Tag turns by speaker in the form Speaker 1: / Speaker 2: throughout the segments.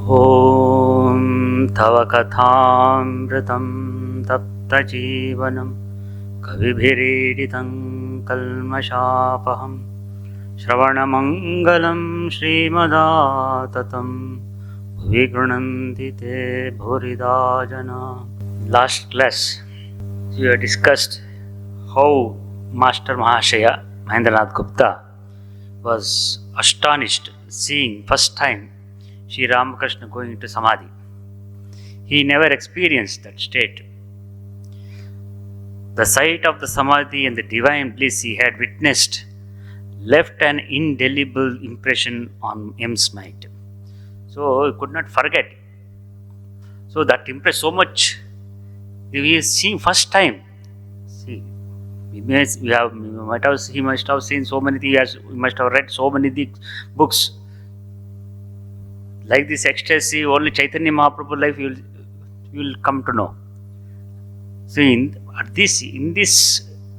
Speaker 1: Om Tava Kathamritam Tapta Jeevanam Kavibhiriditam Kalmashapaham Shravanamangalam Srimadaatatam Bhuvigrunanti Te Bhuridajana. Last class, we have discussed how Master Mahashaya Mahendranath Gupta was astonished seeing first time Sri Ramakrishna going into Samadhi. He never experienced that state. The sight of the Samadhi and the divine bliss he had witnessed left an indelible impression on M's mind. So he could not forget. So that impressed so much. He is seeing first time. See, he must have seen so many things. He must have read so many books. Like this ecstasy, only Chaitanya Mahaprabhu life you will come to know. So in this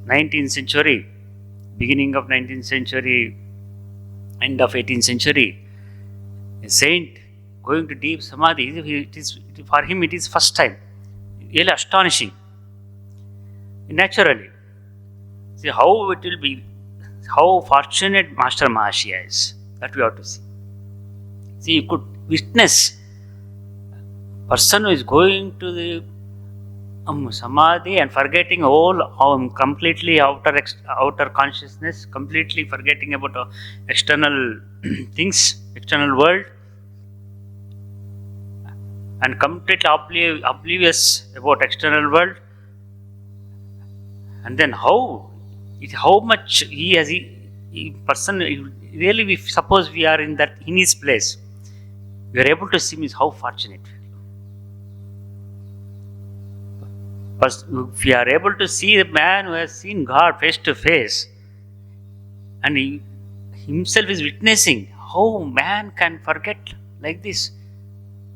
Speaker 1: 19th century, beginning of 19th century, end of 18th century, a saint going to deep samadhi, for him it is first time. Really astonishing. Naturally, see how it will be, how fortunate Master Mahashaya is. That we have to see. See, you could witness person who is going to the samadhi and forgetting all completely outer consciousness, completely forgetting about external things, external world, and completely oblivious about external world. And then how much really, we suppose we are in his place. We are able to see means how fortunate. But if we are able to see the man who has seen God face to face, and he himself is witnessing how man can forget like this,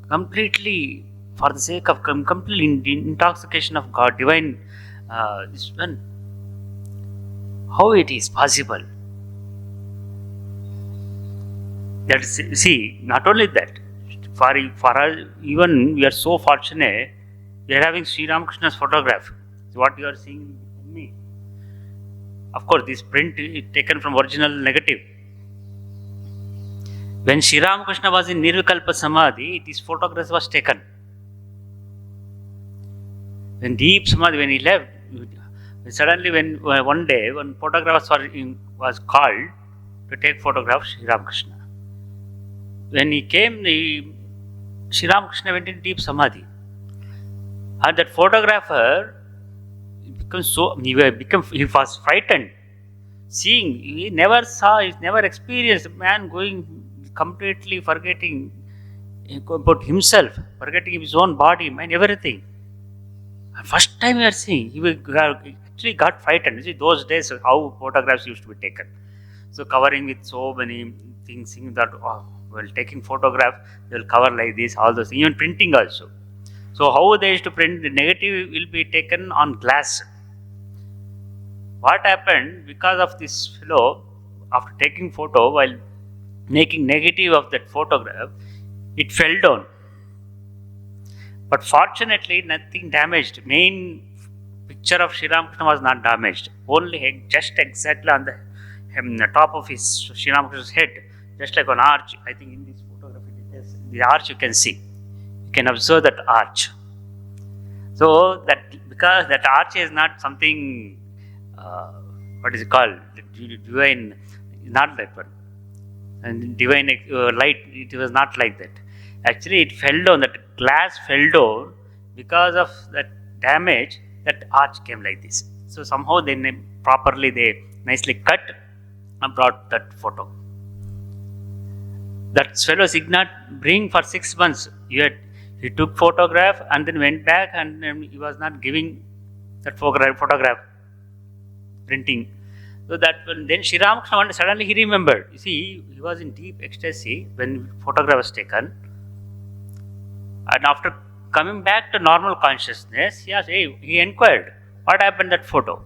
Speaker 1: completely for the sake of complete intoxication of God, divine, this one, how it is possible. That is, see, not only that, for us, even we are so fortunate, we are having Sri Ramakrishna's photograph. What you are seeing in me. Of course, this print is taken from original negative. When Sri Ramakrishna was in Nirvikalpa Samadhi, this photograph was taken. When deep Samadhi, when he left, suddenly when one day, when photographers was called to take photographs, Sri Ramakrishna. When he came, Sri Ramakrishna went in deep Samadhi. And that photographer he was frightened. Seeing, he never experienced a man going completely forgetting about himself, forgetting his own body, mind, everything. And first time we are seeing, he actually got frightened. You see, those days, how photographs used to be taken. So covering with so many things, seeing that, while taking photograph, they will cover like this, all those things, even printing also. So how they used to print, the negative will be taken on glass. What happened, because of this fellow, after taking photo, while making negative of that photograph, it fell down. But fortunately, nothing damaged. Main picture of Sri Ramakrishna was not damaged. Only just exactly on the top of his Sri Ramakrishna's head, just like an arch. I think in this photograph, the arch you can see. You can observe that arch. So that because that arch is not something, what is it called? Divine, not that one. And divine light, it was not like that. Actually, it fell down. That glass fell down because of that damage. That arch came like this. So somehow they nicely cut and brought that photo. That fellow did not bring for 6 months. He took photograph and then went back, and he was not giving that photograph printing. So that then Sri Ramakrishna suddenly he remembered. You see, he was in deep ecstasy when photograph was taken, and after coming back to normal consciousness, he inquired, what happened to that photo?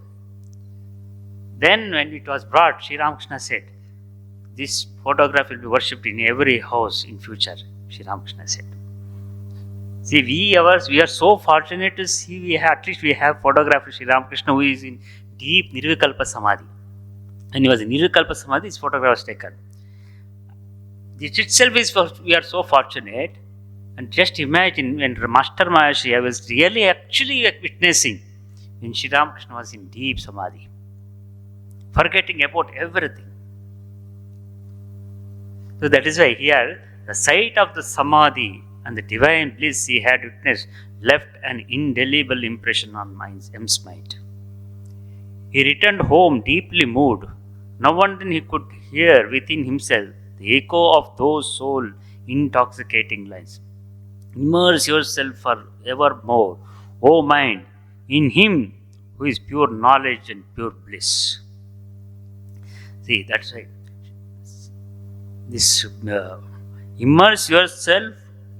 Speaker 1: Then when it was brought, Sri Ramakrishna said, this photograph will be worshipped in every house in future. Sri Ramakrishna said. See, we are so fortunate to see, at least we have photograph of Sri Ramakrishna who is in deep Nirvikalpa Samadhi. And he was in Nirvikalpa Samadhi, his photograph was taken. This itself is, we are so fortunate. And just imagine when Master Maharishi was really actually witnessing when Sri Ramakrishna was in deep Samadhi, forgetting about everything. So that is why here, the sight of the Samadhi and the divine bliss he had witnessed left an indelible impression on M's mind. He returned home deeply moved. Now and then he could hear within himself the echo of those soul intoxicating lines. Immerse yourself for evermore, O mind, in Him who is pure knowledge and pure bliss. See, that's right. This immerse yourself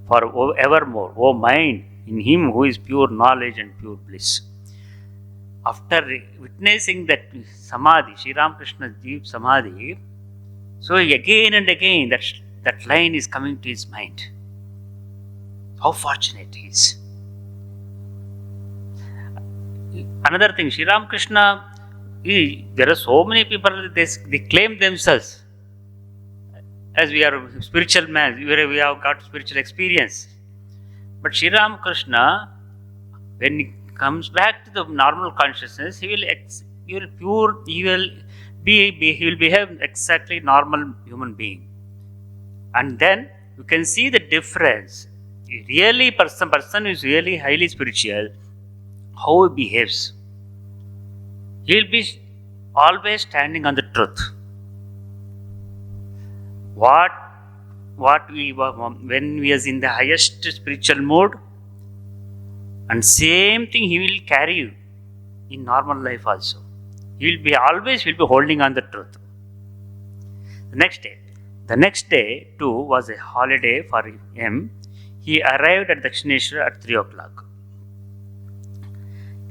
Speaker 1: for evermore, O mind, in Him who is pure knowledge and pure bliss. After witnessing that Samadhi, Sri Ramakrishna's deep Samadhi, so again and again that line is coming to his mind. How fortunate he is. Another thing, Sri Ramakrishna, there are so many people, they claim themselves as we are spiritual men, we have got spiritual experience. But Sri Ramakrishna, when he comes back to the normal consciousness, he will behave exactly normal human being. And then you can see the difference. Really, person who is really highly spiritual, how he behaves. He will be always standing on the truth. When we are in the highest spiritual mood, and same thing he will carry you in normal life also. He will be holding on the truth. The next day too was a holiday for him. He arrived at Dakshineshwar at 3 o'clock.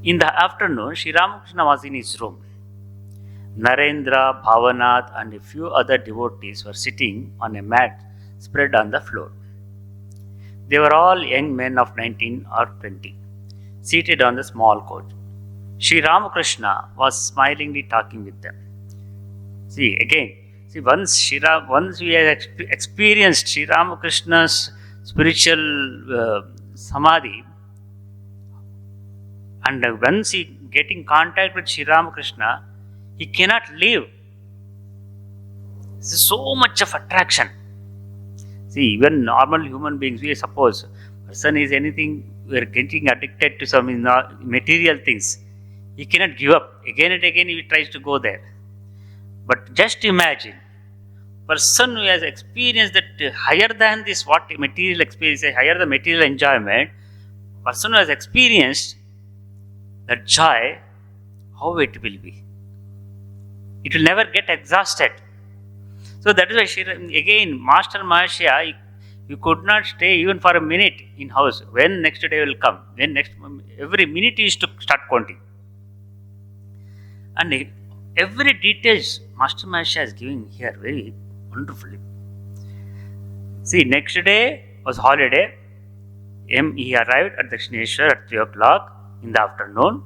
Speaker 1: In the afternoon, Sri Ramakrishna was in his room. Narendra, Bhavanath and a few other devotees were sitting on a mat spread on the floor. They were all young men of 19 or 20, seated on the small couch. Sri Ramakrishna was smilingly talking with them. Once we have experienced Sri Ramakrishna's spiritual samadhi, and once he get in contact with Sri Ramakrishna, he cannot leave. This is so much of attraction. See, even normal human beings, we suppose person is anything, we are getting addicted to some material things. He cannot give up. Again and again he tries to go there. But just imagine, person who has experienced that higher than this, what material experience, higher the material enjoyment, person who has experienced that joy, how it will be. It will never get exhausted. So that is why again, Master Maharishi, you could not stay even for a minute in house. When next day will come? Every minute is to start counting. And every details Master Maharishi is giving here very wonderfully. See, next day was holiday. He arrived at Dakshineshwar at 3 o'clock in the afternoon.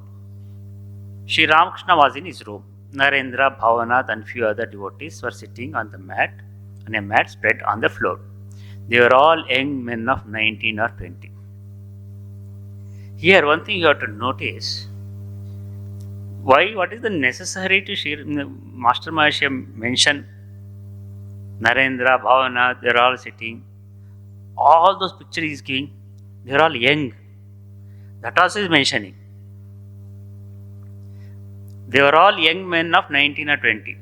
Speaker 1: Sri Ramakrishna was in his room. Narendra, Bhavanath and few other devotees were sitting on a mat spread on the floor. They were all young men of 19 or 20. Here, one thing you have to notice, what is the necessary to Master Maharishi mention Narendra, Bhavanath, they are all sitting. All those pictures he is giving, they are all young. That also is mentioning. They were all young men of 19 or 20.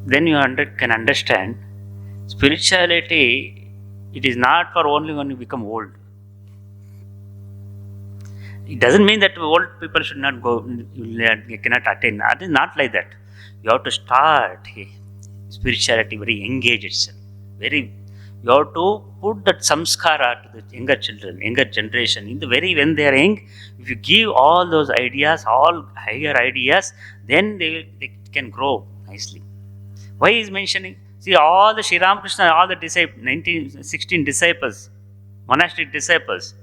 Speaker 1: Then you can understand, spirituality, it is not for only when you become old. It doesn't mean that old people should not go, you cannot attain. It is not like that. You have to start spirituality very engaged itself. You have to put that samskara to the younger children, younger generation. When they are young, if you give all those ideas, all higher ideas, then they can grow nicely. Why is mentioning? See, all the Sri Ramakrishna, all the disciples, 16 disciples, monastic disciples,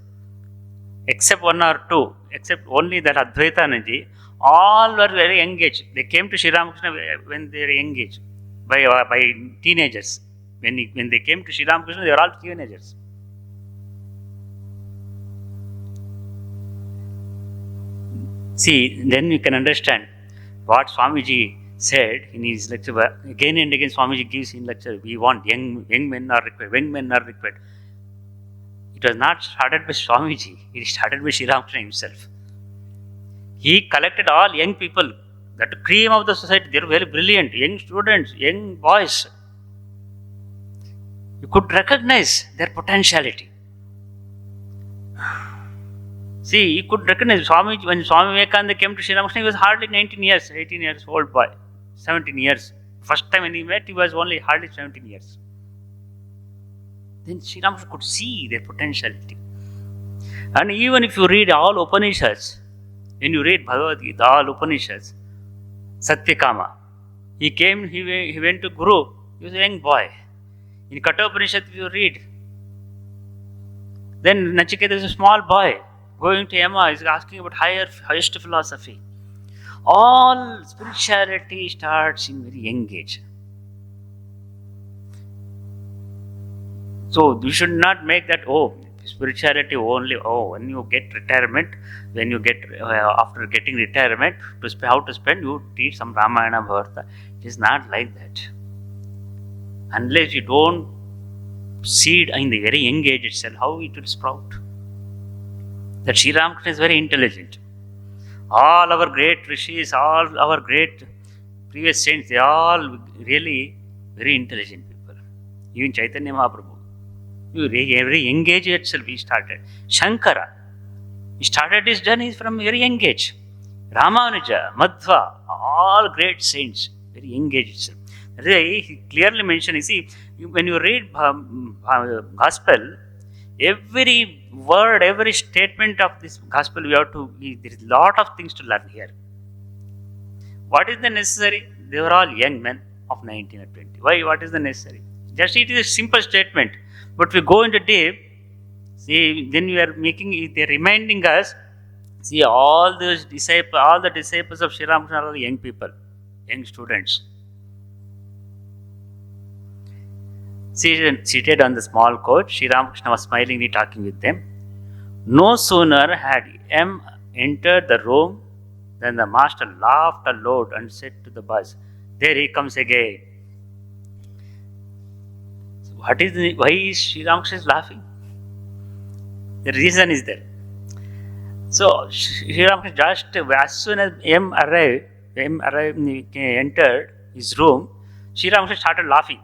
Speaker 1: except one or two, except only that Advaitanaji, all were very engaged. They came to Sri Ramakrishna when they were engaged by teenagers. When they came to Sri Ramakrishna, they were all teenagers. See, then you can understand what Swamiji said in his lecture. Again and again, Swamiji gives in lecture, we want young men are required, young men are required. It was not started by Swamiji, it started by Sri Ramakrishna himself. He collected all young people, that cream of the society. They were very brilliant, young students, young boys. You could recognize their potentiality. See, you could recognize Swami, when Swami Vivekananda came to Sri Ramakrishna, he was hardly 19 years, 18 years old boy, 17 years. First time when he met, he was only hardly 17 years. Then Sri Ramakrishna could see their potentiality. And even if you read all Upanishads, when you read Bhagavad Gita, all Upanishads, Satyakama, he went to Guru, he was a young boy. In Kathopanishad, if you read, then Nachiketa is a small boy going to Yama, is asking about highest philosophy. All spirituality starts in very young age. So you should not make that, spirituality only, when you get retirement, when you get, after getting retirement, how to spend, you read some Ramayana, Bharata. It is not like that. Unless you don't seed in the very young age itself, how it will sprout? That Sri Ramakrishna is very intelligent. All our great rishis, all our great previous saints, they are all really very intelligent people. Even Chaitanya Mahaprabhu, very young age itself he started. Shankara, he started his journey from very young age. Ramanuja, Madhva, all great saints, very young age itself. He clearly mentioned, you see, when you read Gospel, every word, every statement of this Gospel, there is a lot of things to learn here. What is the necessary? They were all young men of 19 or 20. Why? What is the necessary? Just it is a simple statement. But we go into deep, see, then we are they're reminding us, see, all the disciples of Sri Ramakrishna are young people, young students. Seated on the small couch, Sri Ramakrishna was smilingly talking with them. No sooner had M entered the room than the master laughed aloud and said to the boys, "There he comes again." So why is Sri Ramakrishna laughing? The reason is there. So Sri Ramakrishna, just as soon as M entered his room, Sri Ramakrishna started laughing.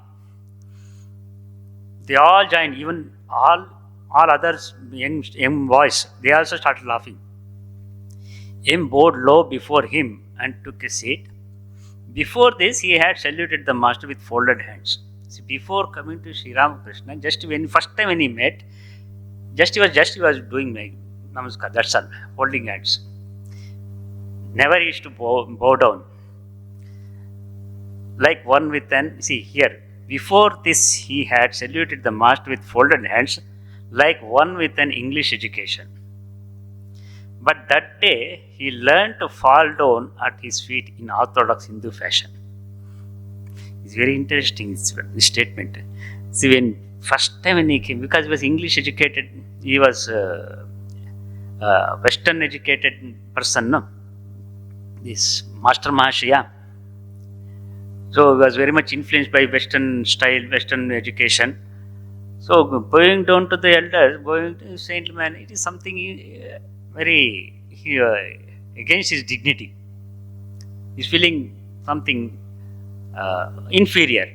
Speaker 1: They all joined, even all others, young boys, they also started laughing. M bowed low before him and took a seat. Before this, he had saluted the master with folded hands. See, before coming to Sri Ramakrishna, first time when he met, he was doing namaskar, that's all, holding hands. Never used to bow down. Like one with here. Before this, he had saluted the master with folded hands, like one with an English education. But that day, he learned to fall down at his feet in orthodox Hindu fashion. It's very interesting, this statement. See, first time when he came, because he was English educated, he was a Western educated person, no? This Master Mahashaya. So he was very much influenced by Western style, Western education. So going down to the elders, going to saintly man, it is something very against his dignity. He's feeling something inferior.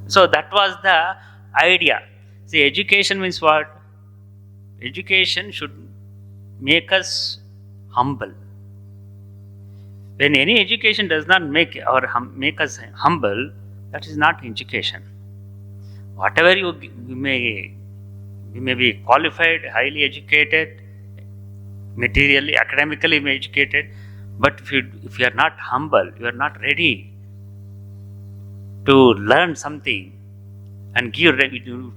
Speaker 1: So that was the idea. See, education means what? Education should make us humble. When any education does not make us humble, that is not education. Whatever you may be qualified, highly educated, materially, academically educated, but if you are not humble, you are not ready to learn something and you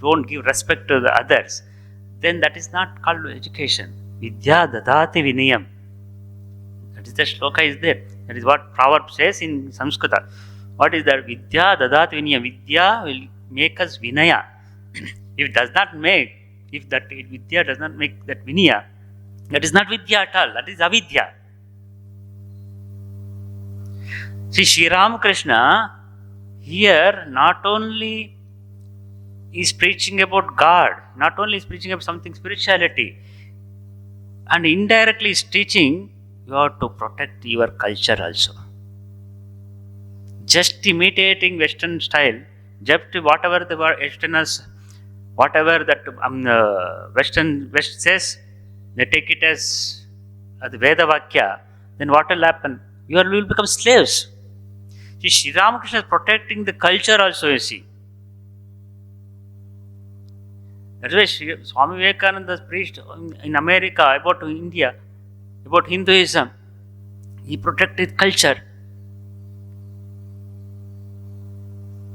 Speaker 1: don't give respect to the others, then that is not called education. Vidya dadati vinayam. That is the shloka is there. That is what proverb says in Sanskrit. What is that? Vidya dadati vinayam. Vidya will make us vinaya. If that vidya does not make that vinaya, that is not vidya at all. That is avidya. See, Sri Ramakrishna here not only is preaching about God, not only is preaching about something spirituality, and indirectly is teaching you have to protect your culture also. Just imitating Western style, just whatever the Westerners, whatever that West says, they take it as the Veda Vakya, then what will happen? You will become slaves. See, Sri Ramakrishna is protecting the culture also, you see. That's why Swami Vivekananda preached in America about India, about Hinduism. He protected culture.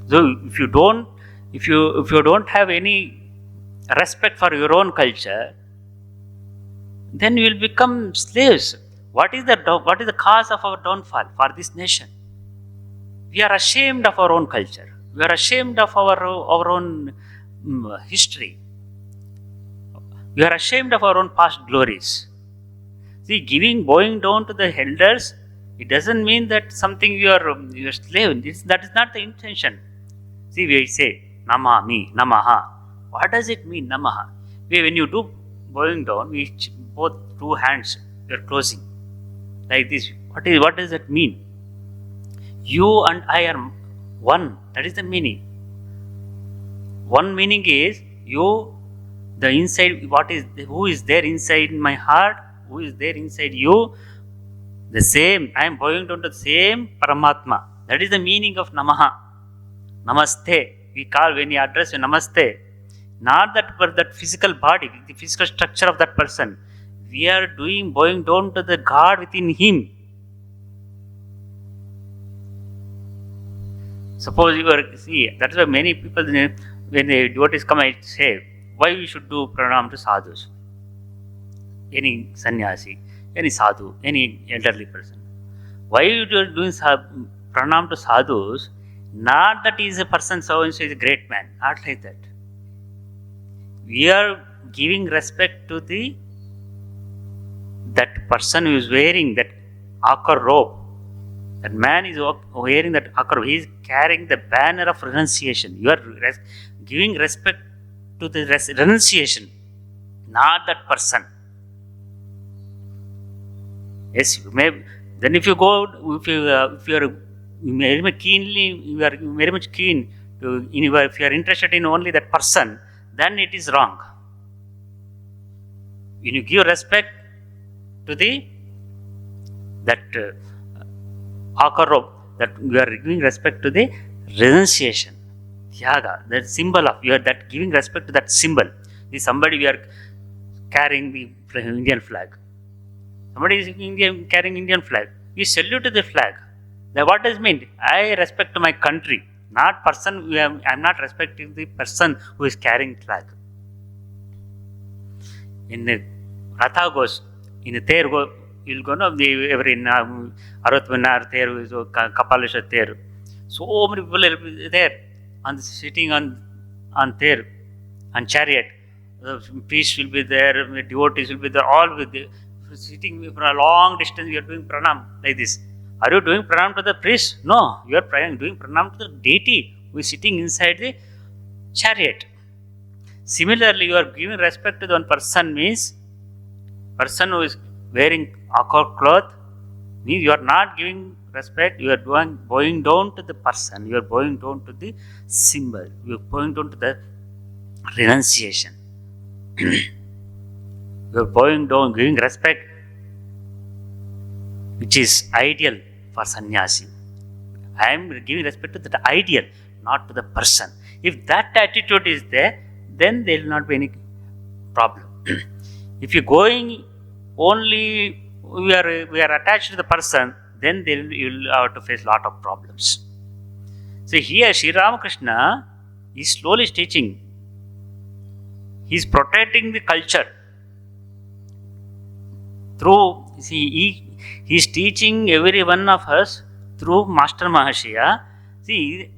Speaker 1: So if you don't have any respect for your own culture, then you will become slaves. What is the cause of our downfall for this nation? We are ashamed of our own culture. We are ashamed of our own history. We are ashamed of our own past glories. See, bowing down to the elders, it doesn't mean that something you are slave. That is not the intention. See, we say namami, namaha. What does it mean, namaha? When you do bowing down, both two hands you are closing like this. What does that mean? You and I are one. That is the meaning. One meaning is you. The inside, who is there inside my heart? Who is there inside you? The same. I am bowing down to the same Paramatma. That is the meaning of Namaha. Namaste. We call when we address you Namaste. Not that physical body, the physical structure of that person. We are bowing down to the God within him. Suppose that is why many people, when the devotees come, I say, why we should do pranam to sadhus? Any sannyasi, any sadhu, any elderly person. Why you are doing pranam to sadhus? Not that he is a person so and so is a great man. Not like that. We are giving respect to that person who is wearing that akar robe. That man is wearing that akar robe. He is carrying the banner of renunciation. You are giving respect to the renunciation, not that person. Yes, you may. Then if you are very much keen to, if you are interested in only that person, then it is wrong. When you give respect to that akar robe, that you are giving respect to the renunciation. Tyaga, that symbol of you are that giving respect to that symbol. Somebody we are carrying the Indian flag. Somebody is carrying Indian flag. We salute to the flag. Now what does it mean? I respect my country, not person. I am not respecting the person who is carrying flag. In the Ratha goes, in the Ter go, you'll go no every Aratvanar Ter is Kapalisha Ter. So many people are there. Sitting on there, on chariot, the priests will be there, the devotees will be there, all with the, sitting for a long distance. We are doing pranam like this. Are you doing pranam to the priest? No, you are doing pranam to the deity who is sitting inside the chariot. Similarly, you are giving respect to the one person means person who is wearing akar cloth. Means you are not giving respect, you are bowing down to the person, you are bowing down to the symbol, you are bowing down to the renunciation. You are bowing down, giving respect, which is ideal for sannyasi. I am giving respect to the ideal, not to the person. If that attitude is there, then there will not be any problem. If you are going only, we are attached to the person, then you will have to face a lot of problems. So here Sri Ramakrishna is slowly teaching. He is protecting the culture through, he is teaching every one of us through Master Mahashaya. See,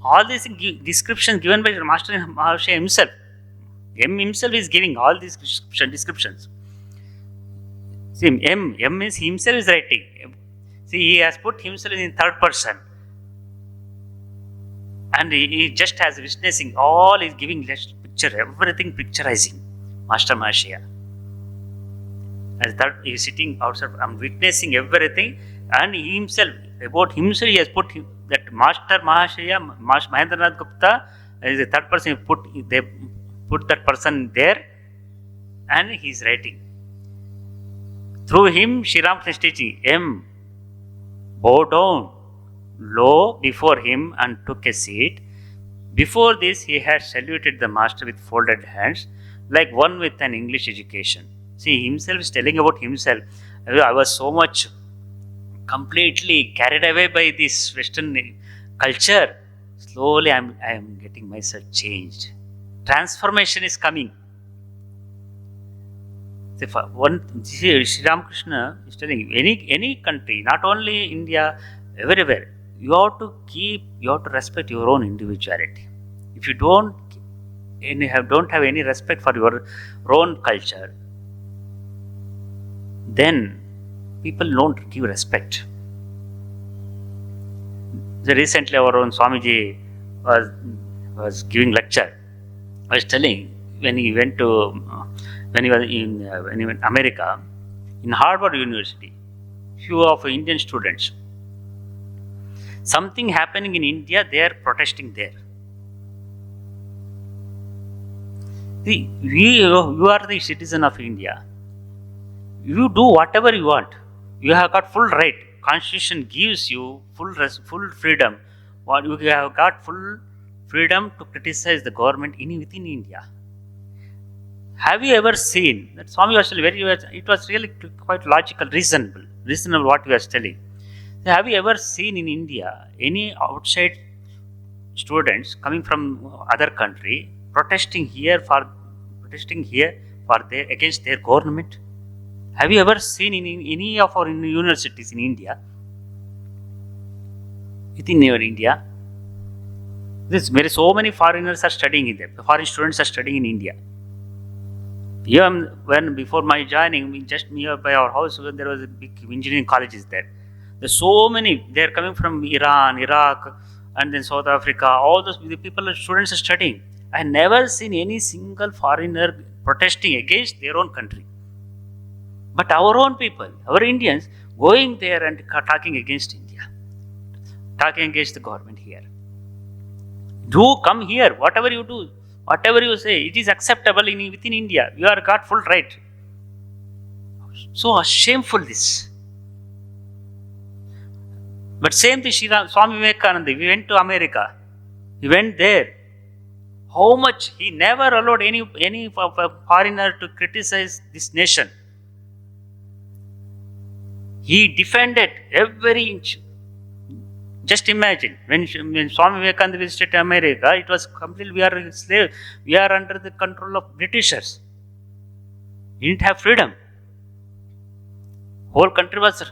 Speaker 1: all these descriptions given by Master Mahashaya himself. M himself is giving all these descriptions. See, M means he himself is writing. See, he has put himself in third person. And he just has witnessing all, is giving picture, everything picturizing. Master Mahashaya. As that he is sitting outside, I'm witnessing everything, and he himself, about himself, he has put that Master Mahashaya, Mahendranath Gupta, as a third person, they put that person there, and he is writing. Through him, Sri Ramakrishna is teaching. M, bow down low before him and took a seat. Before this, he had saluted the master with folded hands, like one with an English education. See, himself is telling about himself. I was so much completely carried away by this Western culture. Slowly, I am getting myself changed. Transformation is coming. Sri Ramakrishna is telling you, any country, not only India, everywhere, you have to respect your own individuality. If you don't have any respect for your own culture, then people don't give respect. So recently, our own Swamiji was giving lecture. I was telling when he went in America, in Harvard University, few of Indian students. Something happening in India, they are protesting there. See, you are the citizen of India. You do whatever you want. You have got full right. Constitution gives you full freedom. You have got full freedom to criticize the government within India. Have you ever seen that Swami was telling it was really quite logical, reasonable what he was telling. Have you ever seen in India any outside students coming from other country protesting here against their government? Have you ever seen in any of our universities in India? Within your India, so many foreigners are studying in there. Foreign students are studying in India. Even before my joining, just nearby our house, there was a big engineering colleges there. There's so many. They are coming from Iran, Iraq, and then South Africa. All those students are studying. I never seen any single foreigner protesting against their own country. But our own people, our Indians, going there and talking against India, talking against the government here. Do come here, whatever you do, whatever you say, it is acceptable within India. You are got full right. So shameful this. But same thing, Swami Vivekananda, we went to America. He went there. How much he never allowed any foreigner to criticize this nation. He defended every inch. Just imagine, when Swami Vivekananda visited America, it was completely, we are slaves. We are under the control of Britishers. We didn't have freedom. Whole country was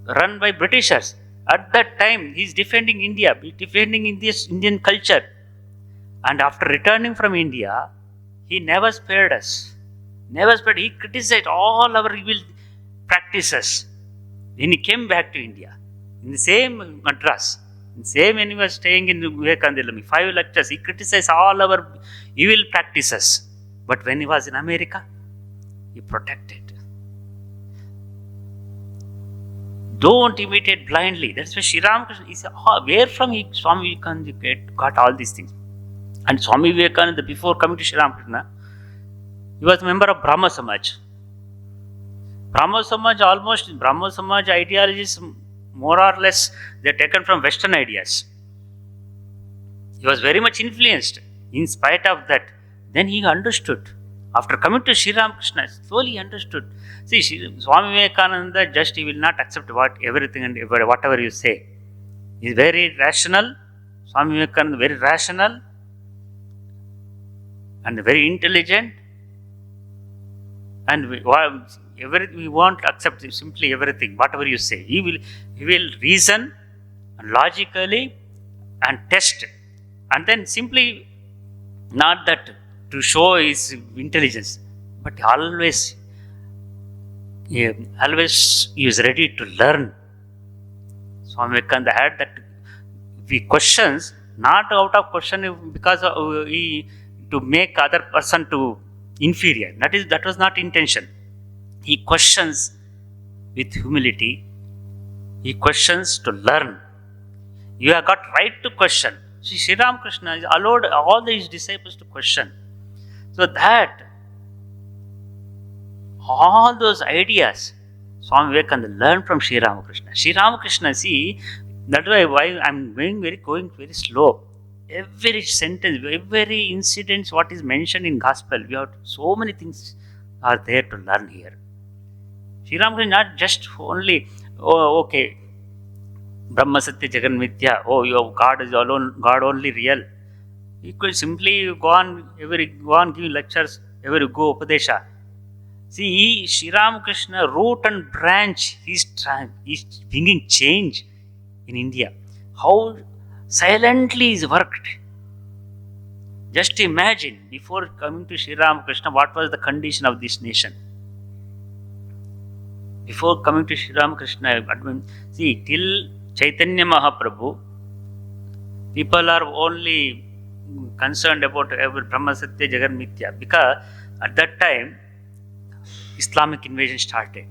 Speaker 1: run by Britishers. At that time, he is defending India, defending Indian culture. And after returning from India, he never spared us. Never spared. He criticized all our evil practices. Then he came back to India. In the same Madras, in the same when he was staying in Vivekananda, 5 lectures, he criticized all our evil practices. But when he was in America, he protected. Don't imitate blindly. That's why Sri Ramakrishna is where from Swami Vivekananda got all these things. And Swami Vivekananda, before coming to Sri Ramakrishna, he was a member of Brahma Samaj. Brahma Samaj ideologies, more or less, they are taken from Western ideas. He was very much influenced. In spite of that, then he understood. After coming to Sri Ramakrishna, slowly he understood. See, Swami Vivekananda, he will not accept everything and whatever you say. He is very rational. Swami Vivekananda very rational and very intelligent, and we won't accept simply everything, whatever you say. He will reason logically and test, and then simply not that to show his intelligence, but always he is ready to learn. Swami Vivekananda had that. We questions not out of question because to make other person to inferior. That was not intention. He questions with humility. He questions to learn. You have got right to question. See, Sri Ramakrishna allowed all his disciples to question. So that all those ideas Swami Vivekananda learned from Sri Ramakrishna. Sri Ramakrishna, see, that's why I'm going very slow. Every sentence, every incident, what is mentioned in Gospel, we have so many things are there to learn here. Sri Ramakrishna not just only, okay, Brahma Satya Jagan Mithya, your God is alone, God only real. You could simply go on giving lectures, go Upadesha. See, Sri Ramakrishna, root and branch, he's bringing change in India. How silently is worked. Just imagine, before coming to Sri Ramakrishna, what was the condition of this nation? Before coming to Sri Ramakrishna, see, till Chaitanya Mahaprabhu, people are only concerned about Brahma Satya Jagan Mithya, because at that time Islamic invasion started.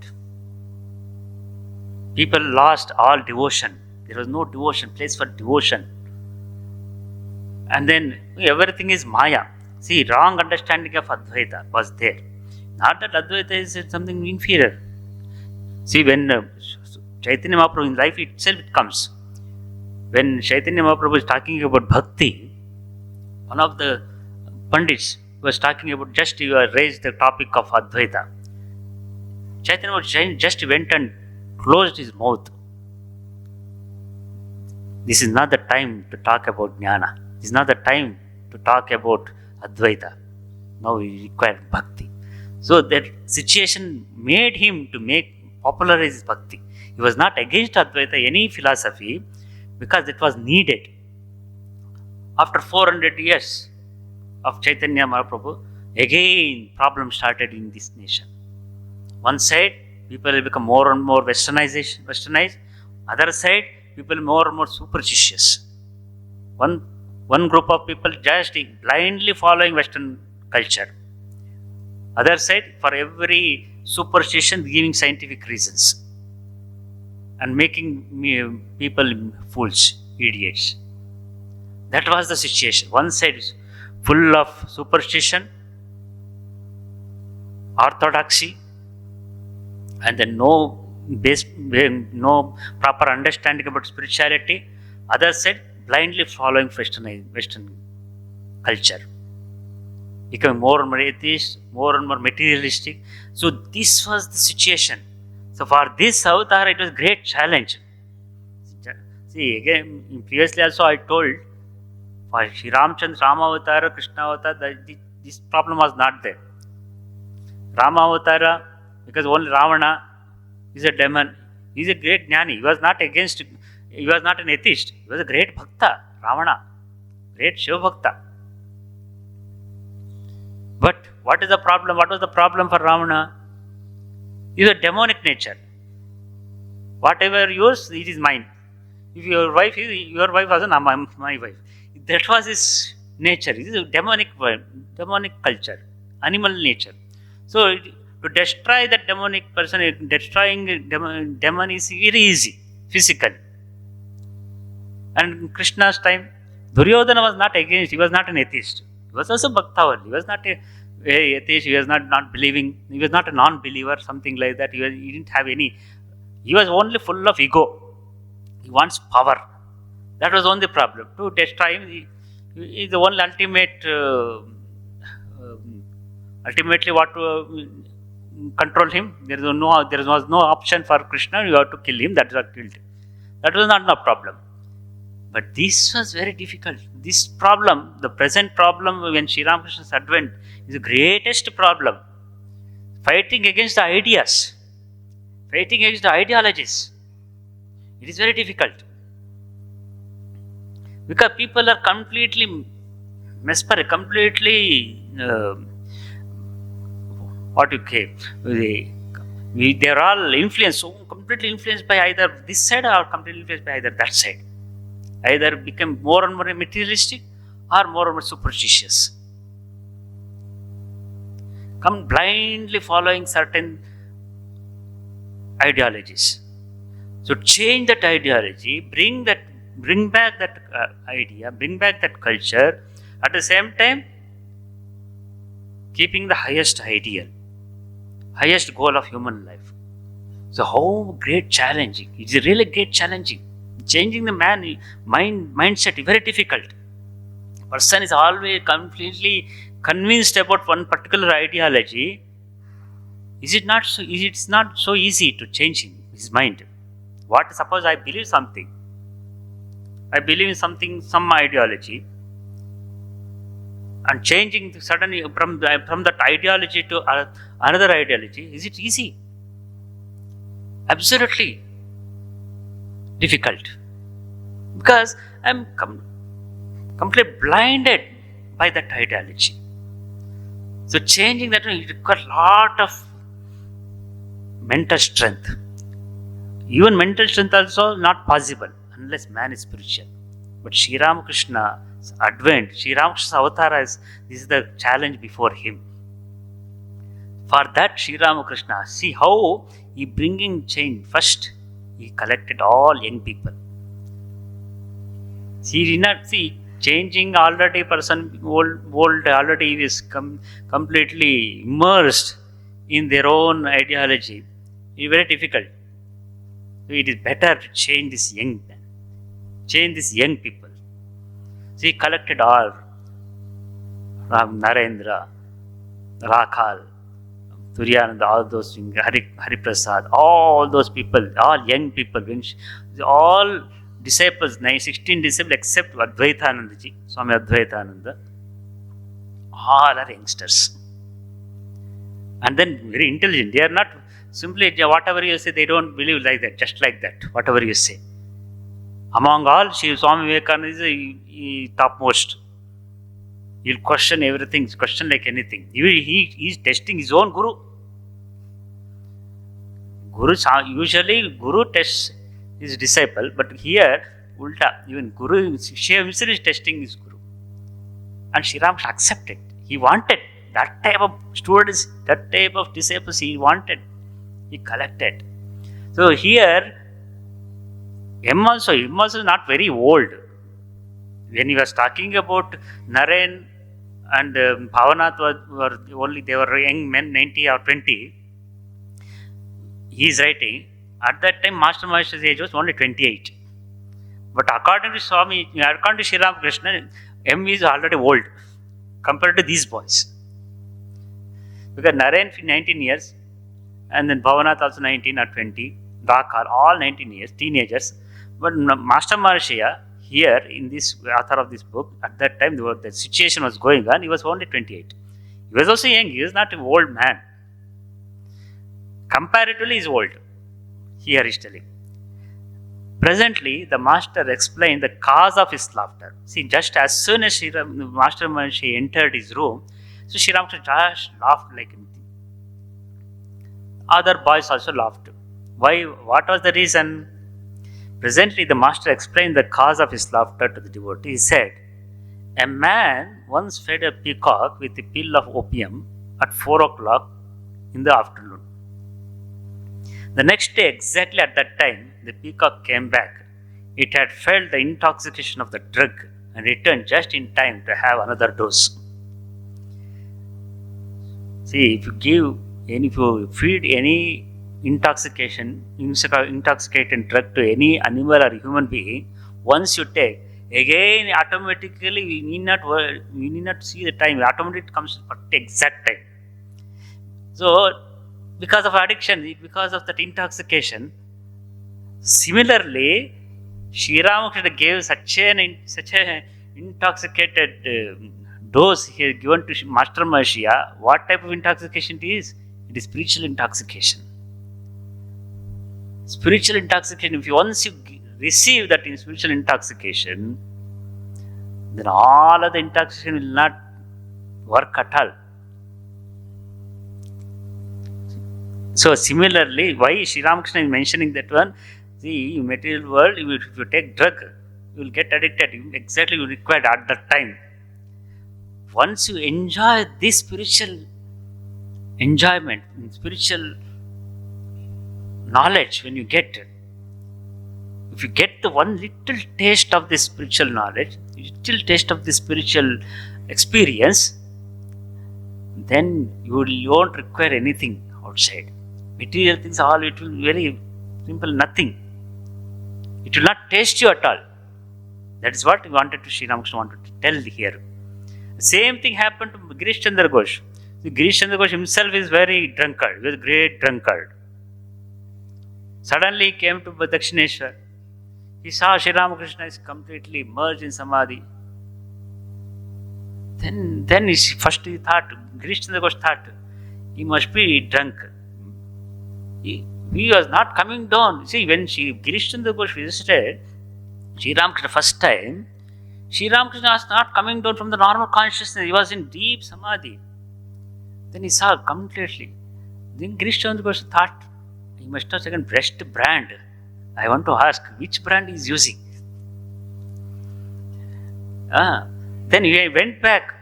Speaker 1: People lost all devotion. There was no devotion, place for devotion. And then everything is Maya. See, wrong understanding of Advaita was there. Not that Advaita is something inferior. See, when Chaitanya Mahaprabhu in life itself it comes. When Chaitanya Mahaprabhu is talking about bhakti, one of the Pandits was talking about, just you raised the topic of Advaita. Chaitanya Mahaprabhu just went and closed his mouth. This is not the time to talk about jnana. This is not the time to talk about Advaita. Now we require bhakti. So that situation made him to popularize bhakti. He was not against Advaita, any philosophy, because it was needed. After 400 years of Chaitanya Mahaprabhu, again problem started in this nation. One side, people will become more and more westernized. Other side, people more and more superstitious. One group of people just blindly following Western culture. Other side, for every superstition, giving scientific reasons and making people fools, idiots. That was the situation. One side is full of superstition, orthodoxy, and then no proper understanding about spirituality. Other side, blindly following Western culture, becoming more and more atheist, more and more materialistic. So this was the situation. So for this avatar, it was great challenge. See, again, previously also I told, for Sri Ramchandra, Rama Avatara, Krishna Avatara, this problem was not there. Rama Avatara, because only Ravana is a demon. He is a great jnani. He was not an atheist. He was a great bhakta, Ravana, great Shiva bhakta. But what is the problem? What was the problem for Ravana? He is a demonic nature. Whatever yours, it is mine. If your wife wasn't my wife. That was his nature. This is a demonic culture, animal nature. So to destroy that demonic person, destroying demon is very easy, physical. And in Krishna's time, Duryodhana was not against, he was not an atheist. He was also bhakta only. He was not a atheist, he was not believing, he was not a non-believer, something like that. He didn't have any, he was only full of ego. He wants power. That was only problem. To destroy him, he is the only ultimately what to control him. There was no option for Krishna. You have to kill him. That was killed. That was not the problem. But this was very difficult. This problem, the present problem when Sri Ramakrishna's advent, is the greatest problem. Fighting against the ideas, fighting against the ideologies. It is very difficult. Because people are completely mesmerized, completely what you say, they are all influenced, so completely influenced by either this side or completely influenced by either that side. Either become more and more materialistic or more and more superstitious. Come blindly following certain ideologies. So change that ideology, bring back that idea, bring back that culture, at the same time keeping the highest ideal, highest goal of human life. So how great challenging. It is really great challenging. Changing the mindset is very difficult. Person is always completely convinced about one particular ideology. It's not so easy to change his mind. Suppose I believe something. I believe in some ideology, and changing suddenly from that ideology to another ideology, is it easy? Absolutely difficult, because I'm completely blinded by that ideology. So changing that will require a lot of mental strength. Even mental strength also not possible unless man is spiritual. But Sri Ramakrishna's advent, Sri Ramakrishna's avatar, this is the challenge before him. For that, Sri Ramakrishna, see how he bringing change. First, he collected all young people. He did not see changing already person old already is completely immersed in their own ideology. It is very difficult. So it is better to change this young man, change these young people. So he collected all Narendra, Rakhal, Suryananda, all those things, Hari Prasad, all those people, all young people, all disciples, 16 disciples except Advaitananda ji, Swami Advaitananda, all are youngsters. And then very intelligent. They are not simply whatever you say, they don't believe like that, just like that, whatever you say. Among all, Swami Vivekananda is topmost. He'll question everything, question like anything. He is testing his own guru. Usually Guru tests his disciple, but here, ulta, even Guru himself is testing his Guru. And Sri Ramakrishna accepted. He wanted that type of students, that type of disciples he wanted. He collected. So here, him also is not very old. When he was talking about Naren and Bhavanath they were young men, 90 or 20. He is writing, at that time Master Maharish's age was only 28. But according to Swami, according to Sri Ramakrishna, M is already old compared to these boys. Because Naren 19 years, and then Bhavanath also 19 or 20, Rakhal all 19 years, teenagers. But Master Maharishi here in this author of this book, at that time the situation was going on, he was only 28. He was also young, he was not an old man. Comparatively, he is old. Here he is telling. Presently, the master explained the cause of his laughter. See, just as soon as Master Maharishi entered his room, so Sri Ramakrishna just laughed like anything. Other boys also laughed. Why? What was the reason? Presently, the master explained the cause of his laughter to the devotee. He said, a man once fed a peacock with a pill of opium at 4 o'clock in the afternoon. The next day, exactly at that time, the peacock came back. It had felt the intoxication of the drug and returned just in time to have another dose. See, if you feed any intoxicating drug to any animal or human being, once you take, again automatically we need not see the time, automatically comes at the exact time. So, because of addiction, because of that intoxication, similarly, Sri Ramakrishna gave such an intoxicated dose here given to Master Mahashya. What type of intoxication it is? It is spiritual intoxication. Spiritual intoxication. If once you receive that in spiritual intoxication, then all of the intoxication will not work at all. So similarly, why Sri Ramakrishna is mentioning that one? See, in material world, if you take drug, you will get addicted. Exactly, you require at that time. Once you enjoy this spiritual enjoyment, spiritual knowledge, when you get it, if you get the one little taste of this spiritual knowledge, little taste of this spiritual experience, then you won't require anything outside. Material things, all it will be very simple, nothing. It will not taste you at all. That is what Sri Ramakrishna wanted to tell here. The same thing happened to Girish Chandra Ghosh. Girish Chandra Ghosh himself is very drunkard, he was a great drunkard. Suddenly he came to Dakshineshwar. He saw Sri Ramakrishna is completely immersed in samadhi. Then first he thought, Girish Chandra Ghosh thought, he must be drunk. He was not coming down. See, when Girish Chandra Ghosh visited Sri Ramakrishna first time, Sri Ramakrishna was not coming down from the normal consciousness. He was in deep samadhi. Then he saw completely. Then Girish Chandra Ghosh thought, he must have taken best brand. I want to ask, which brand he is using? Then he went back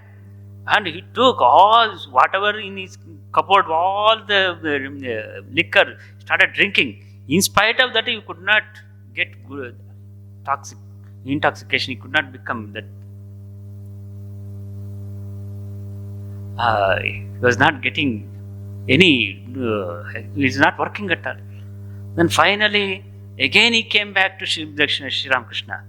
Speaker 1: and he took all, whatever in his cupboard, all the liquor, started drinking. In spite of that, he could not get good intoxication. He could not become that. He was not getting any, he is not working at all. Then finally, again he came back to Sri Ramakrishna.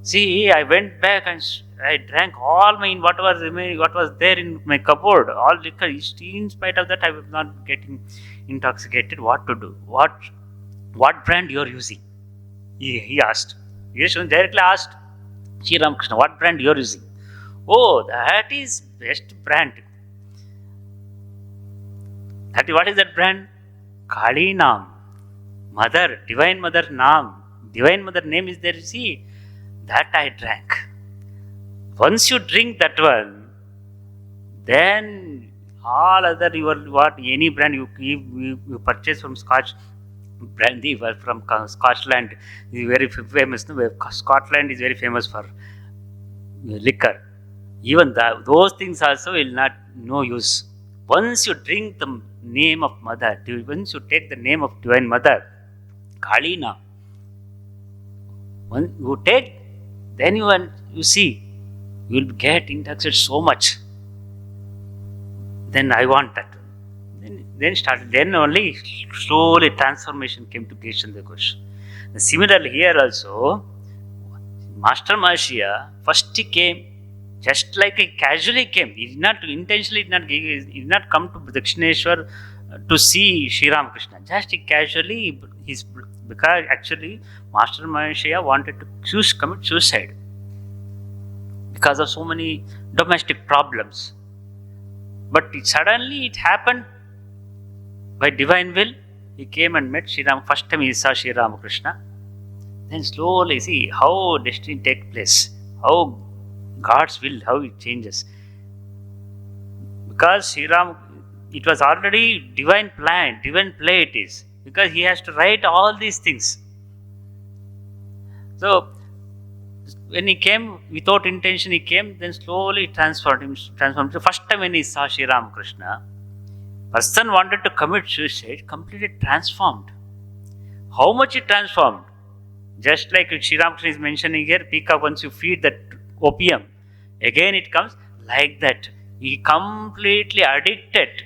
Speaker 1: See, I went back and I drank all what was there in my cupboard, all liquor. In spite of that, I was not getting intoxicated. What to do? What brand you are using? He asked. Yeshwan directly asked Sri Ramakrishna, what brand you are using? Oh, that is best brand. What is that brand? Kali Naam. Mother, Divine Mother Naam. Divine Mother name is there, you see. That I drank. Once you drink that one, then all other any brand you purchase from Scotch brandy, from Scotland is very famous. No? Scotland is very famous for liquor. Even those things also will not no use. Once you drink the name of Mother, once you take the name of Divine Mother, Kalina, when you take, then you see, you will get intoxicated so much. Then I want that. Then only slowly transformation came to Girish Chandra Ghosh. Similarly here also, Master Mahashya, first he came, just like he casually came. He did not intentionally, he did not come to Dakshineshwar to see Sri Ramakrishna. Just he casually, because actually Master Mahashya wanted to commit suicide because of so many domestic problems. But suddenly it happened by divine will. He came and met Sri Ram. First time he saw Sri Ramakrishna. Then slowly see how destiny takes place, how God's will, how it changes. Because Sri Ram, it was already divine plan, divine play it is. Because he has to write all these things. So when he came without intention, he came, then slowly transformed him. The first time when he saw Sri Ramakrishna, person wanted to commit suicide, completely transformed. How much it transformed? Just like Sri Ramakrishna is mentioning here, peacock, once you feed that opium, again it comes like that. He completely addicted.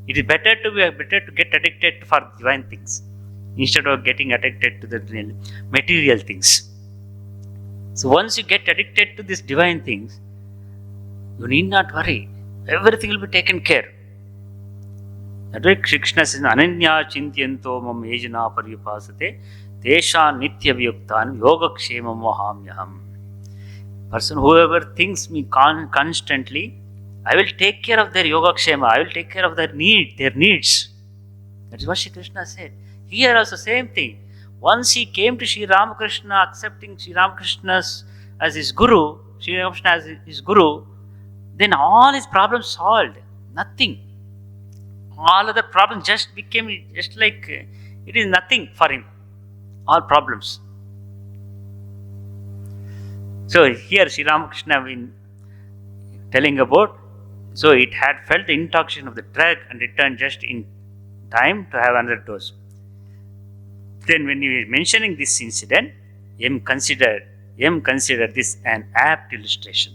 Speaker 1: It is better to get addicted for divine things instead of getting addicted to the material things. So once you get addicted to these divine things, you need not worry. Everything will be taken care. That's why Krishna says, Ananya chintyanto mam ejana paryupasate Teshan Nitya Vyuktan Yogakshemam Vahamyaham. Person whoever thinks me constantly, I will take care of their Yogakshema, I will take care of their needs. That is what Sri Krishna said. Here also same thing. Once he came to Sri Ramakrishna, accepting Sri Ramakrishna as his guru, Sri Ramakrishna as his guru, then all his problems solved. Nothing. All other problems just became just like it is nothing for him. All problems. So here Sri Ramakrishna been telling about, so it had felt the intoxication of the drug and returned just in time to have another dose. Then when he was mentioning this incident, M considered this an apt illustration.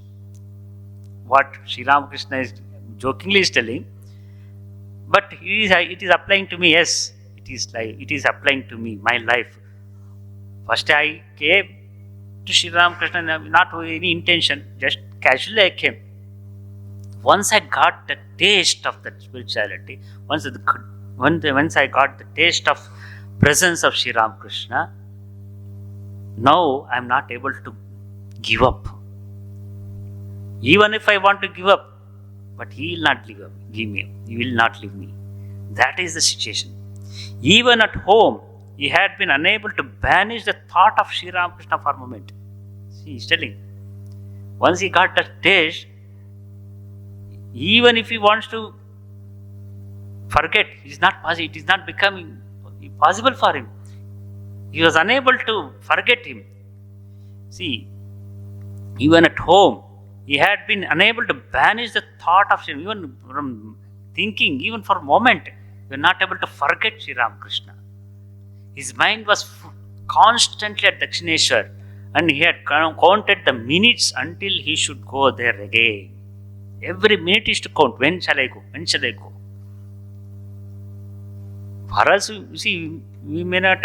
Speaker 1: What Sri Ramakrishna is jokingly telling, but it is applying to me. Yes, it is applying to me, my life. First I came to Sri Ramakrishna not with any intention, just casually I came. Once I got the taste of that spirituality, once I got the taste of presence of Sri Ramakrishna, now I am not able to give up. Even if I want to give up, but he will not give me. He will not leave me. That is the situation. Even at home, he had been unable to banish the thought of Sri Ramakrishna for a moment. See, he's telling. Once he got that taste, even if he wants to forget, it is not becoming possible for him. He was unable to forget him. See, even at home, he had been unable to banish the thought of him, even from thinking, even for a moment, he was not able to forget Sri Ramakrishna. His mind was constantly at Dakshineshwar, and he had counted the minutes until he should go there again. Every minute is to count. When shall I go? When shall I go? For us, you see, we may not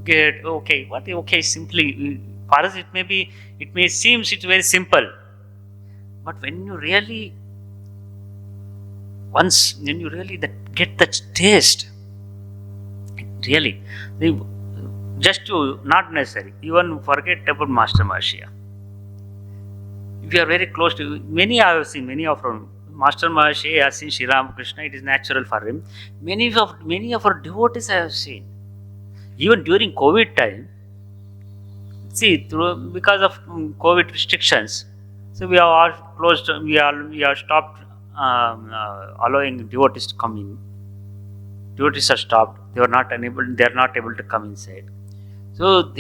Speaker 1: get okay. What okay? Simply, for us, it may seem it's very simple. But when you really get that taste, really, just to not necessary, even forget about Master Mahashaya. If you are very close to many, I have seen many of our Master Mahashaya has seen Sri Ramakrishna. It is natural for him. Many of our devotees I have seen. Even during COVID time, see, because of COVID restrictions, so we are all closed. We are stopped allowing devotees to come in. Devotees are stopped. They are not able to come inside. So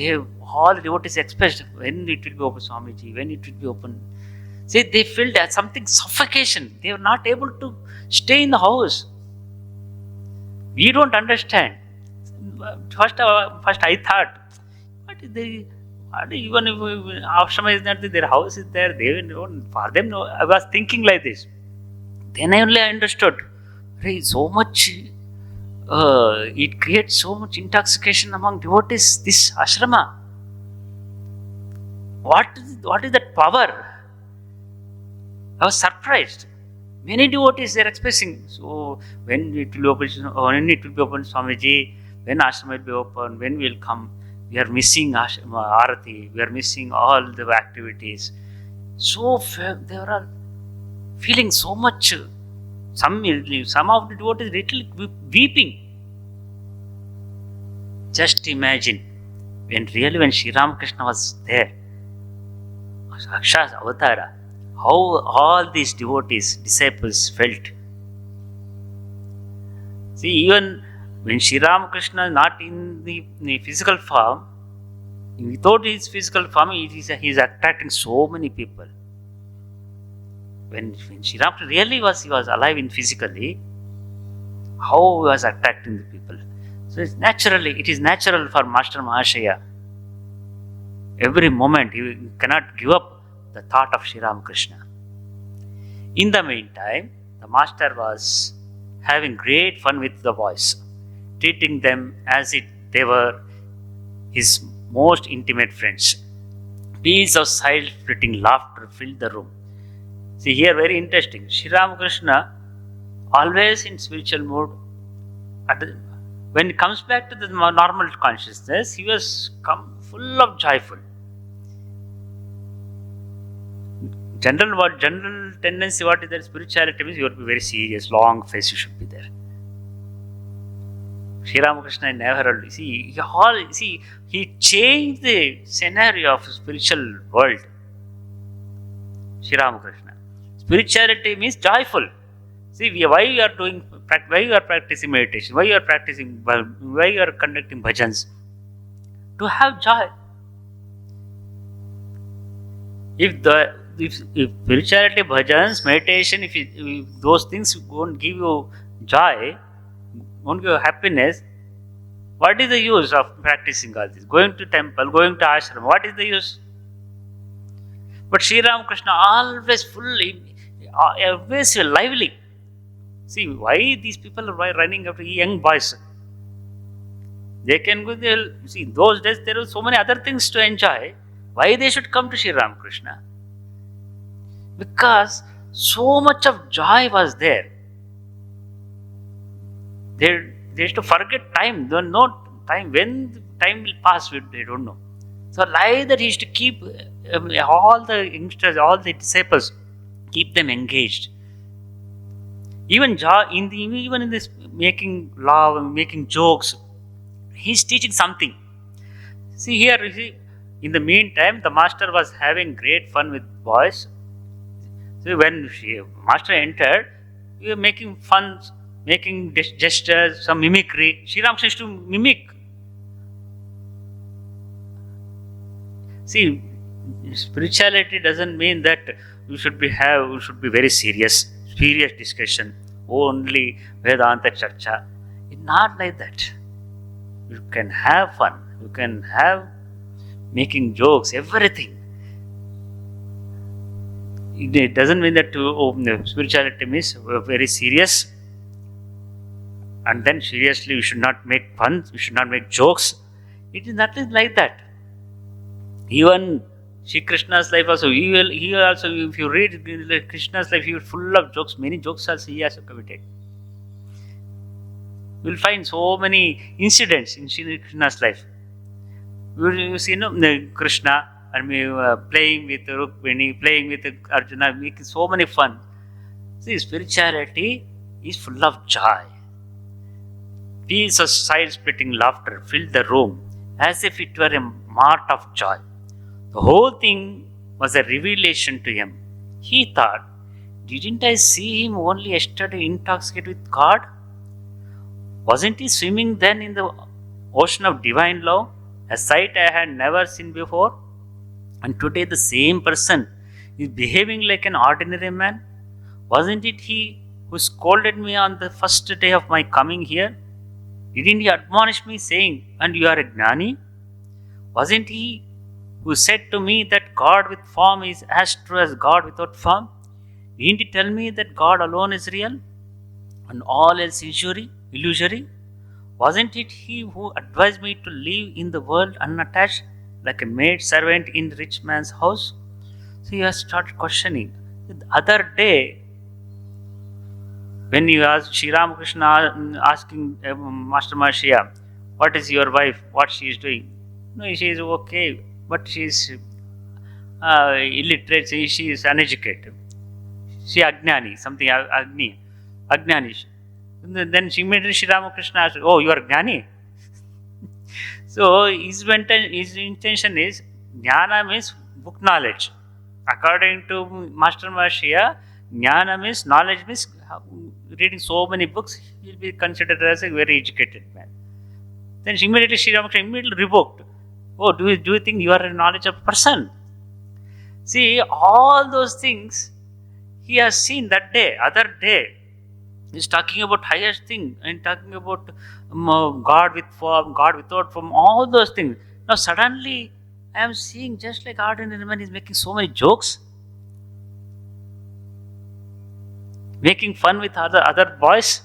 Speaker 1: all the devotees expressed when it will be open, Swamiji, when it will be open. See, they felt that something suffocation. They were not able to stay in the house. We don't understand. First I thought, even if ashrama is not there, their house is there. For them, no, I was thinking like this. Then I only understood. So much. It creates so much intoxication among devotees. This ashrama. What is that power? I was surprised. Many devotees are expressing. So when it will be open, Swamiji, when ashrama will be open, when we will come, we are missing arati, we are missing all the activities. So they are all feeling so much. Some of the devotees literally weeping. Just imagine when Sri Ramakrishna was there, Sakshat Avatara, how all these devotees, disciples felt. See, even when Sri Ramakrishna is not in the physical form, without his physical form, he is attracting so many people. When Sri Ramakrishna really was alive in physically, how he was attracting the people. So it is natural for Master Mahashaya. Every moment he cannot give up the thought of Sri Ramakrishna. In the meantime, the Master was having great fun with the boys, treating them as if they were his most intimate friends. Peals of side-splitting laughter filled the room. See here, very interesting. Sri Ramakrishna, always in spiritual mood, When he comes back to the normal consciousness, he was full of joyful. General tendency, what is that? Spirituality means you have to be very serious, long face you should be there. Sri Ramakrishna never, he changed the scenario of the spiritual world. Sri Ramakrishna. Spirituality means joyful. See, why you are practicing meditation? Why you are conducting bhajans? To have joy. If spirituality, bhajans, meditation, if those things won't give you joy, won't give you happiness, what is the use of practicing all this? Going to temple, going to ashram, what is the use? But Sri Ramakrishna always always lively. See, why these people are running after young boys? They can go there. See, those days there were so many other things to enjoy. Why they should come to Sri Ramakrishna? Because so much of joy was there. They used to forget time. They don't know time. When the time will pass, they don't know. So like that, he used to keep all the youngsters, all the disciples, keep them engaged. Even in this making love, making jokes, he's teaching something. See here, in the meantime, the master was having great fun with boys. So when master entered, we were making fun, making gestures, some mimicry. Sri Ramakrishna used to mimic. See, spirituality doesn't mean that you should be very serious discussion, only Vedanta Charcha. It's not like that. You can have fun. You can have making jokes, everything. It doesn't mean that spirituality means very serious. And then seriously, you should not make fun. You should not make jokes. It is nothing like that. Even Sri Krishna's life also, he also, if you read Krishna's life, he is full of jokes. Many jokes also he has committed. You will find so many incidents in Sri Krishna's life. You see, Krishna and playing with Rukmini, playing with Arjuna, making so many fun. See, spirituality is full of joy. Peace of side-splitting laughter filled the room as if it were a mart of joy. The whole thing was a revelation to him. He thought, didn't I see him only yesterday intoxicated with God? Wasn't he swimming then in the ocean of divine love, a sight I had never seen before? And today the same person is behaving like an ordinary man. Wasn't it he who scolded me on the first day of my coming here? Didn't he admonish me saying, and you are a Gnani? Wasn't he who said to me that God with form is as true as God without form? Didn't he tell me that God alone is real and all else illusory? Wasn't it he who advised me to live in the world unattached like a maid servant in the rich man's house? So he has started questioning. The other day, when you asked Sri Ramakrishna asking Master Mahashaya, what is your wife, what she is doing? No, she is okay, but she is illiterate, she is uneducated. She is Ajnani, something Ajnani. Then she immediately Sri Ramakrishna asked, oh, you are Gnani? So his intention is, Jnana means book knowledge. According to Master Mahashaya, Jnana means knowledge means reading so many books, he will be considered as a very educated man. Then immediately Sri Ramakrishna revoked. Oh, do you think you are a knowledgeable person? See, all those things he has seen that day, other day. He's talking about highest thing and talking about God with form, God without form, all those things. Now suddenly I am seeing just like ordinary man is making so many jokes, making fun with other boys.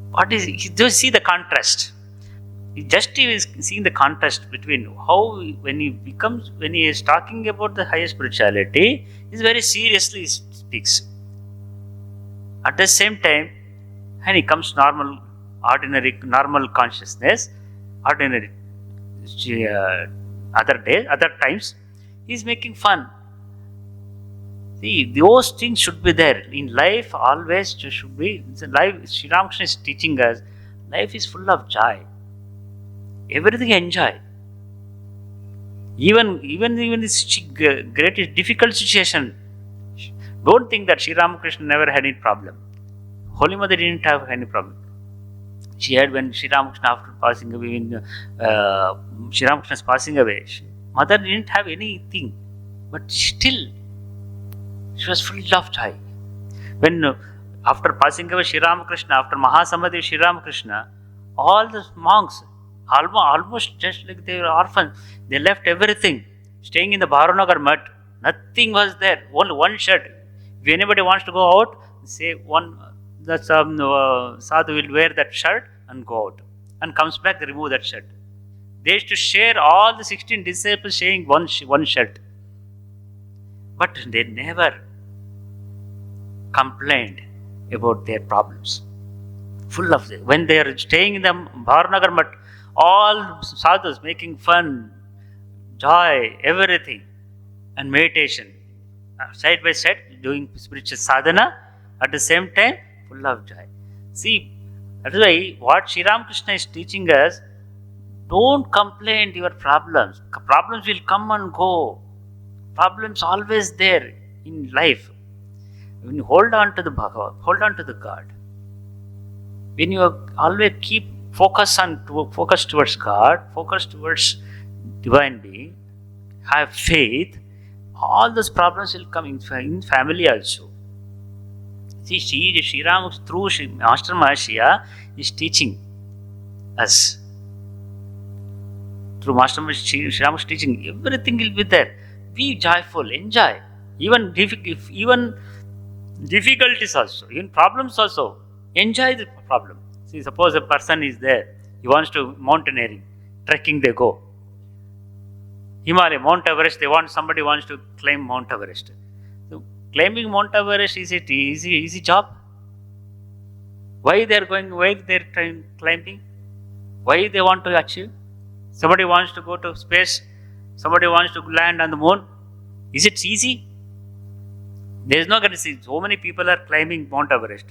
Speaker 1: What is it? Do you see the contrast? He is seeing the contrast between how when he is talking about the higher spirituality, he very seriously speaks. At the same time, and he comes normal, ordinary, normal consciousness, ordinary other times, he is making fun. See, those things should be there. In life, always should be. Life, Sri Ramakrishna is teaching us, life is full of joy. Everything enjoy. Even this greatest difficult situation, don't think that Sri Ramakrishna never had any problem. Holy Mother didn't have any problem. She had, when Sri Ramakrishna, after passing away, when Sri Ramakrishna's passing away, Mother didn't have anything, but still she was full of joy. When after passing away Sri Ramakrishna, after Mahasamadhi Sri Ramakrishna, all the monks, almost just like they were orphans, they left everything, staying in the Bharanagar mud. Nothing was there, only one shirt. If anybody wants to go out, say the sadhu will wear that shirt and go out, and comes back, they remove that shirt. They used to share, all the 16 disciples sharing one shirt. But they never complained about their problems. Full of them. When they are staying in the Bharanagar Math, all sadhus making fun, joy, everything, and meditation. Side by side, doing spiritual sadhana, at the same time, full of joy. See, that is why what Sri Ramakrishna is teaching us, don't complain your problems. Problems will come and go. Problems always there in life. When you hold on to the Bhagavad, hold on to the God. When you always keep focus towards God, focus towards divine being, have faith, all those problems will come in family also. See, Sri Ramakrishna through Master Mahashya is teaching us. Through Master Sri Ramakrishna teaching, everything will be there. Be joyful, enjoy. Even difficulties also, even problems also, enjoy the problem. See, suppose a person is there, he wants to mountaineering, trekking they go. Himalaya, Mount Everest, somebody wants to climb Mount Everest. So, climbing Mount Everest, is it easy job? Why they are climbing? Why they want to achieve? Somebody wants to go to space, somebody wants to land on the moon. Is it easy? There is no guarantee. So many people are climbing Mount Everest.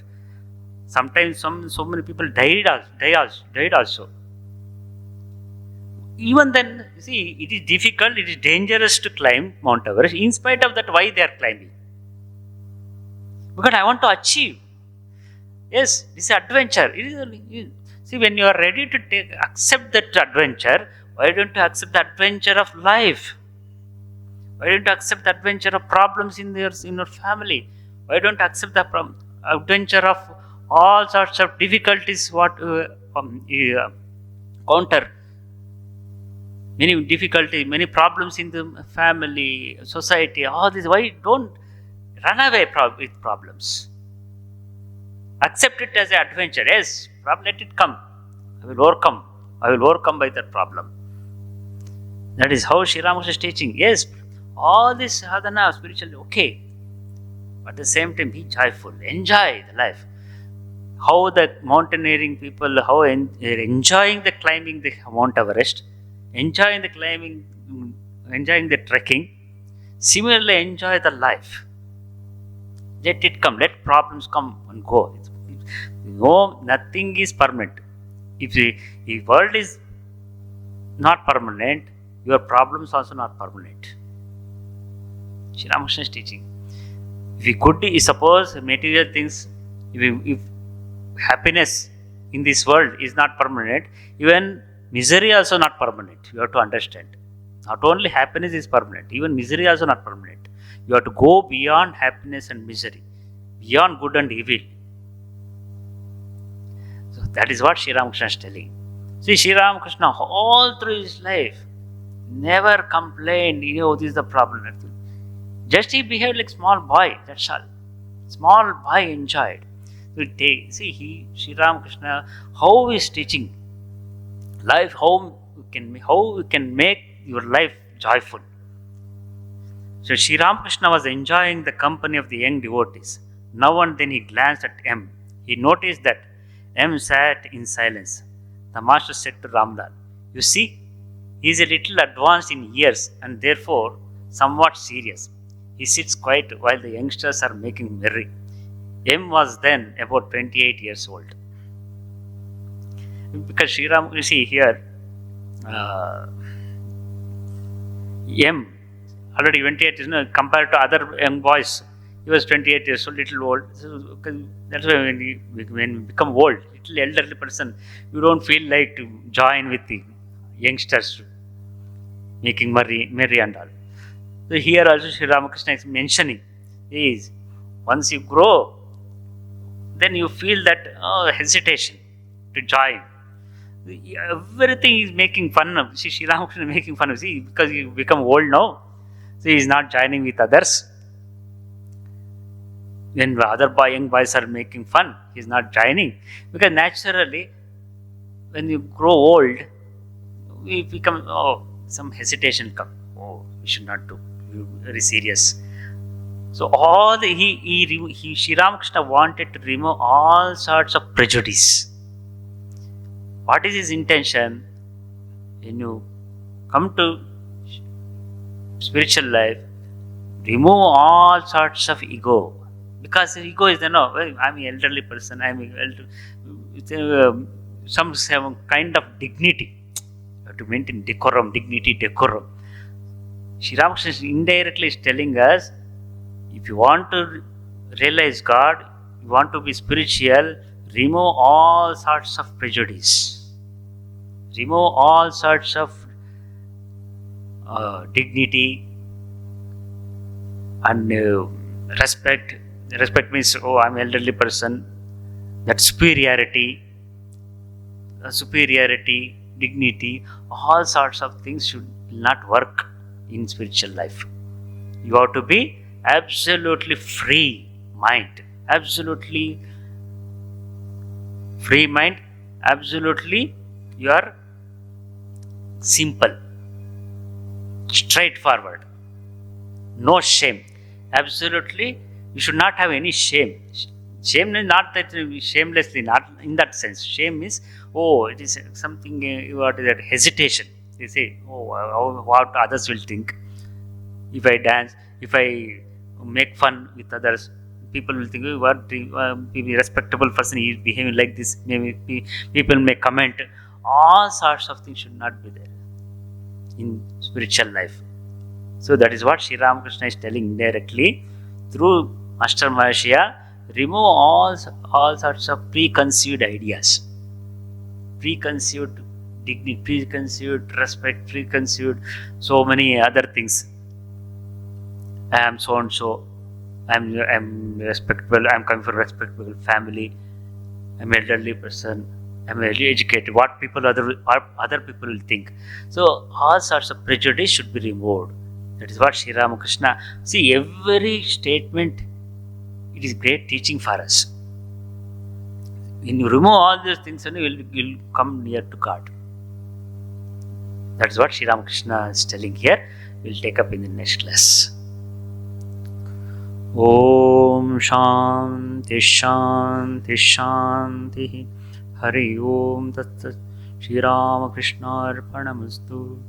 Speaker 1: Sometimes so many people died also. Even then, see, it is difficult, it is dangerous to climb Mount Everest. In spite of that, why they are climbing? Because I want to achieve. Yes, this is adventure. See, when you are ready to accept that adventure, why don't you accept the adventure of life? Why don't you accept the adventure of problems in your family? Why don't you accept the adventure of all sorts of difficulties counter? Many difficulties, many problems in the family, society, all this. Why don't run away with problems? Accept it as an adventure. Yes, let it come. I will overcome by that problem. That is how Sri Ramakrishna is teaching. Yes, all this sadhana, spiritual, okay. But at the same time, be joyful. Enjoy the life. How the mountaineering people, how they're enjoying the climbing the Mount Everest, enjoying the climbing, enjoying the trekking. Similarly, enjoy the life. Let it come. Let problems come and go. No, nothing is permanent. If the world is not permanent, your problems also not permanent. Sri Ramakrishna is teaching. If suppose material things, if happiness in this world is not permanent, even misery also not permanent. You have to understand. Not only happiness is permanent, even misery also not permanent. You have to go beyond happiness and misery, beyond good and evil. So that is what Sri Ramakrishna is telling. See, Sri Ramakrishna all through his life never complained, this is the problem. Just he behaved like small boy, that's all. Small boy enjoyed. So Sri Ramakrishna, how he is teaching life, how you can make your life joyful. So Sri Ramakrishna was enjoying the company of the young devotees. Now and then he glanced at them. He noticed that M sat in silence. The master said to Ramlal, "You see, he is a little advanced in years and therefore somewhat serious. He sits quiet while the youngsters are making merry." M was then about 28 years old. Because Sri Ram, you see here, uh, M already 28, compared to other young boys, he was 28 years old, little old. So, that's why when you become old, little elderly person, you don't feel like to join with the youngsters making merry and all. So here also Sri Ramakrishna is mentioning is once you grow, then you feel that hesitation to join. Everything is making fun of. See, Sri Ramakrishna is making fun of. See, because you become old now, so he is not joining with others. When other young boys are making fun, he is not joining. Because naturally, when you grow old, we become, some hesitation come. Oh, we should not do. We're very serious. So all Sri Ramakrishna wanted to remove all sorts of prejudice. What is his intention? When you come to spiritual life, remove all sorts of ego. Because ego is, I'm an elderly person, some kind of dignity. You have to maintain decorum, dignity, decorum. Sri Ramakrishna indirectly is telling us, if you want to realize God, you want to be spiritual, remove all sorts of prejudice. Remove all sorts of dignity and respect. Respect means, I'm an elderly person. That superiority, dignity, all sorts of things should not work in spiritual life. You have to be absolutely free mind. Absolutely free mind. Absolutely, you are simple, straightforward, no shame. Absolutely, you should not have any shame. Shame is not that shamelessly, not in that sense. Shame is, it is something, what is that, hesitation. They say, what others will think. If I dance, if I make fun with others, people will think, what be a respectable person, he is behaving like this. Maybe people may comment. All sorts of things should not be there in spiritual life. So that is what Sri Ramakrishna is telling indirectly through Master Mahashya. Remove all sorts of preconceived ideas, preconceived dignity, preconceived respect, preconceived so many other things. I am so and so. I'm respectable. I'm coming from a respectable family. I'm an elderly person. I'm very educated. What other people will think. So all sorts of prejudice should be removed. That is what Sri Ramakrishna. See, every statement, it is great teaching for us. When you remove all these things, you'll come near to God. That is what Sri Ramakrishna is telling here. We'll take up in the next class. Om Shanti Shanti Shanti. Hari Om Tat Sat. Sri Ramakrishna Arpanamastu.